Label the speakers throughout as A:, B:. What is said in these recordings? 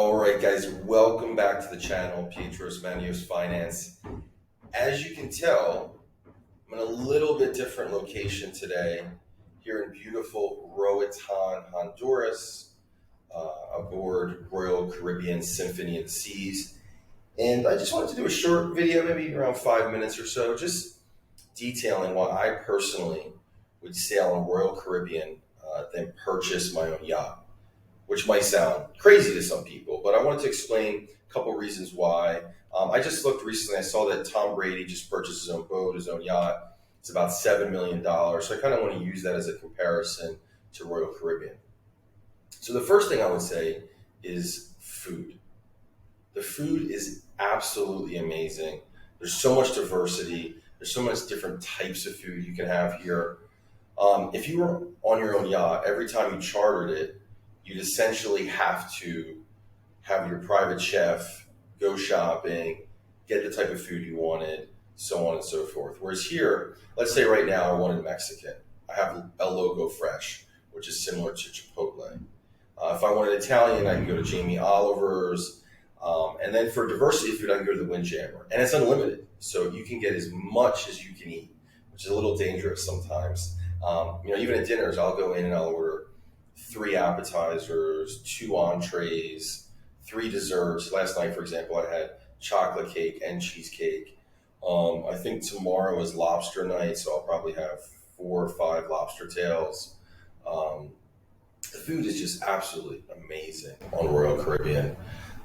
A: All right, guys, welcome back to the channel, Pietros Maneos Finance. As you can tell, I'm in a little bit different location today, here in beautiful Roatan, Honduras, aboard Royal Caribbean Symphony of the Seas. And I just wanted to do a short video, maybe around 5 minutes or so, just detailing why I personally would sail on Royal Caribbean, then purchase my own yacht, which might sound crazy to some people, but I wanted to explain a couple reasons why. I just looked recently, I saw that Tom Brady just purchased his own boat, his own yacht. It's about $7 million. So I kind of want to use that as a comparison to Royal Caribbean. So the first thing I would say is food. The food is absolutely amazing. There's so much diversity. There's so much different types of food you can have here. If you were on your own yacht, every time you chartered it, you'd essentially have to have your private chef go shopping, get the type of food you wanted, so on and so forth. Whereas here, let's say right now I wanted Mexican. I have El Logo Fresh, which is similar to Chipotle. If I wanted Italian, I can go to Jamie Oliver's. And then for diversity of food, I can go to the Windjammer. And it's unlimited, so you can get as much as you can eat, which is a little dangerous sometimes. Even at dinners, I'll go in and I'll order 3 appetizers, 2 entrees, 3 desserts. Last night, for example, I had chocolate cake and cheesecake. I think tomorrow is lobster night, so I'll probably have 4 or 5 lobster tails. The food is just absolutely amazing on Royal Caribbean.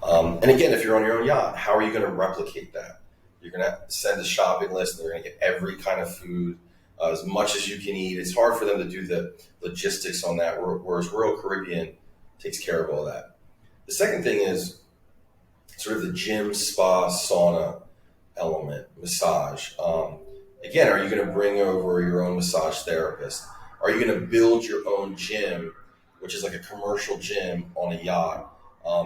A: And again, if you're on your own yacht, how are you going to replicate that? You're going to send a shopping list, and they're going to get every kind of food, as much as you can eat. It's hard for them to do the logistics on that, whereas Royal Caribbean takes care of all that. The second thing is sort of the gym, spa, sauna element, massage. Again, are you going to bring over your own massage therapist? Are you going to build your own gym, which is like a commercial gym on a yacht,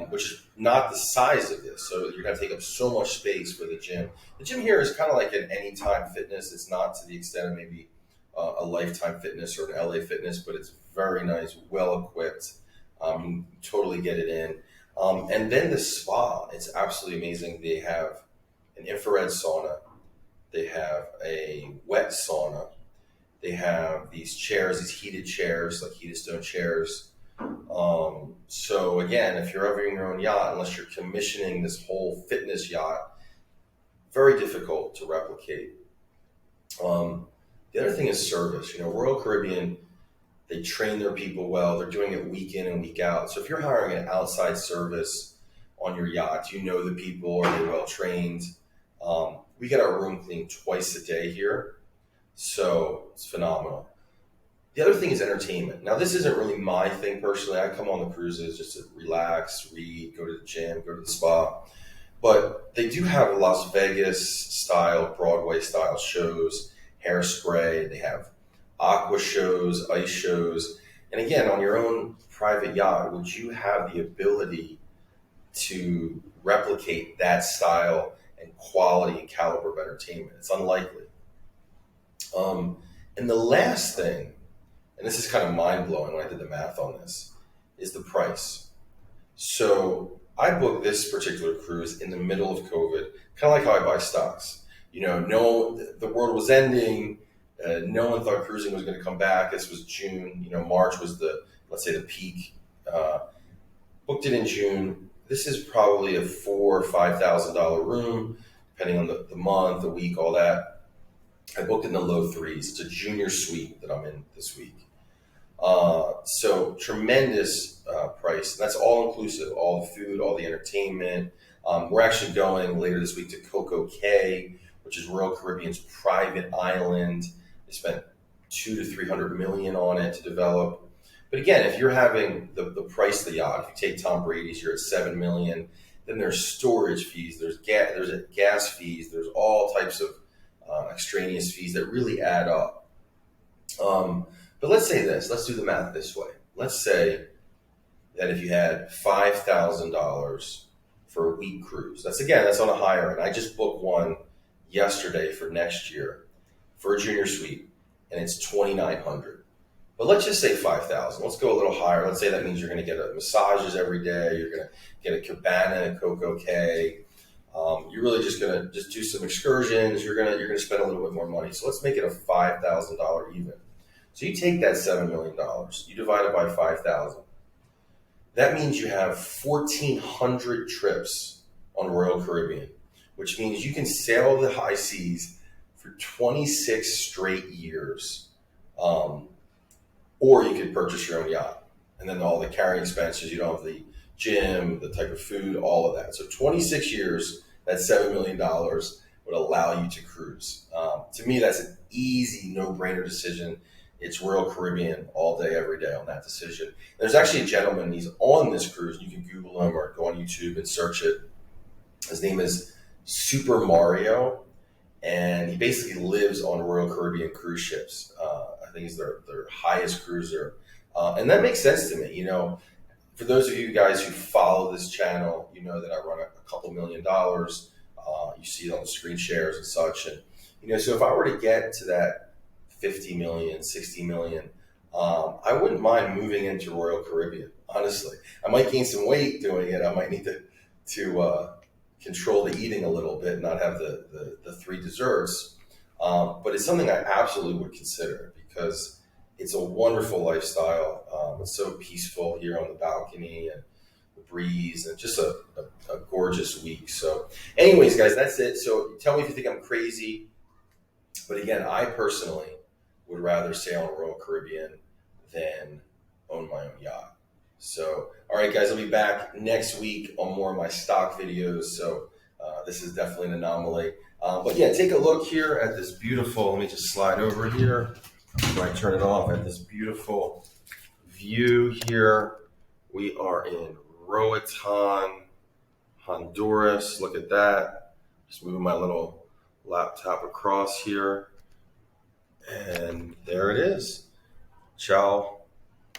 A: which is not the size of this. So you're going to take up so much space for the gym. The gym here is kind of like an Anytime Fitness. It's not to the extent of maybe a Lifetime Fitness or an LA Fitness, but it's very nice, well equipped. You can totally get it in. And then the spa, it's absolutely amazing. They have an infrared sauna. They have a wet sauna. They have these chairs, these heated chairs, like heated stone chairs. So again, if you're ever in your own yacht, unless you're commissioning this whole fitness yacht, very difficult to replicate. The other thing is service. Royal Caribbean, they train their people well. They're doing it week in and week out. So if you're hiring an outside service on your yacht, you know the people, are they well trained? We get our room cleaned twice a day here, so it's phenomenal. The other thing is entertainment. Now, this isn't really my thing personally. I come on the cruises just to relax, read, go to the gym, go to the spa. But they do have Las Vegas style, Broadway style shows, hairspray. They have aqua shows, ice shows. And again, on your own private yacht, would you have the ability to replicate that style and quality and caliber of entertainment? It's unlikely. And the last thing, and this is kind of mind-blowing when I did the math on this, is the price. So I booked this particular cruise in the middle of COVID, kind of like how I buy stocks. The world was ending. No one thought cruising was going to come back. This was June. March was let's say the peak. Booked it in June. This is probably a $4,000 or $5,000 room, depending on the month, the week, all that. I booked it in the low 3s. It's a junior suite that I'm in this week. So tremendous price. And that's all inclusive, all the food, all the entertainment. We're actually going later this week to Coco Cay, which is Royal Caribbean's private island. They spent $200 to $300 million on it to develop. But again, if you're having the price of the yacht, if you take Tom Brady's, you're at $7 million. Then there's storage fees, there's gas fees, there's all types of extraneous fees that really add up. But let's say this, let's do the math this way. Let's say that if you had $5,000 for a week cruise, that's on a higher end. I just booked one yesterday for next year for a junior suite, and it's $2,900. But let's just say 5,000. Let's go a little higher. Let's say that means you're going to get massages every day. You're going to get a cabana, a Coco Cay. You're really just going to just do some excursions. You're going to spend a little bit more money. So let's make it a $5,000 even. So you take that $7 million, you divide it by 5,000. That means you have 1,400 trips on Royal Caribbean, which means you can sail the high seas for 26 straight years. Or you could purchase your own yacht. And then all the carrying expenses, you don't have the gym, the type of food, all of that. So 26 years, that $7 million would allow you to cruise. To me, that's an easy, no-brainer decision. It's Royal Caribbean all day, every day on that decision. There's actually a gentleman, he's on this cruise. You can Google him or go on YouTube and search it. His name is Super Mario, and he basically lives on Royal Caribbean cruise ships. I think he's their highest cruiser. And that makes sense to me. You know, for those of you guys who follow this channel, you know that I run a couple $1 million. You see it on the screen shares and such. And, you know, so if I were to get to that 50 million, 60 million, I wouldn't mind moving into Royal Caribbean, honestly. I might gain some weight doing it. I might need to control the eating a little bit, not have the 3 desserts. But it's something I absolutely would consider because it's a wonderful lifestyle. It's so peaceful here on the balcony and the breeze and just a gorgeous week. So anyways, guys, that's it. So tell me if you think I'm crazy. But again, I personally would rather sail on Royal Caribbean than own my own yacht. So, all right, guys, I'll be back next week on more of my stock videos. So this is definitely an anomaly. But yeah, take a look here at this beautiful, let me just slide over here before I turn it off, at this beautiful view here. We are in Roatan, Honduras. Look at that. Just moving my little laptop across here. And there it is. Ciao.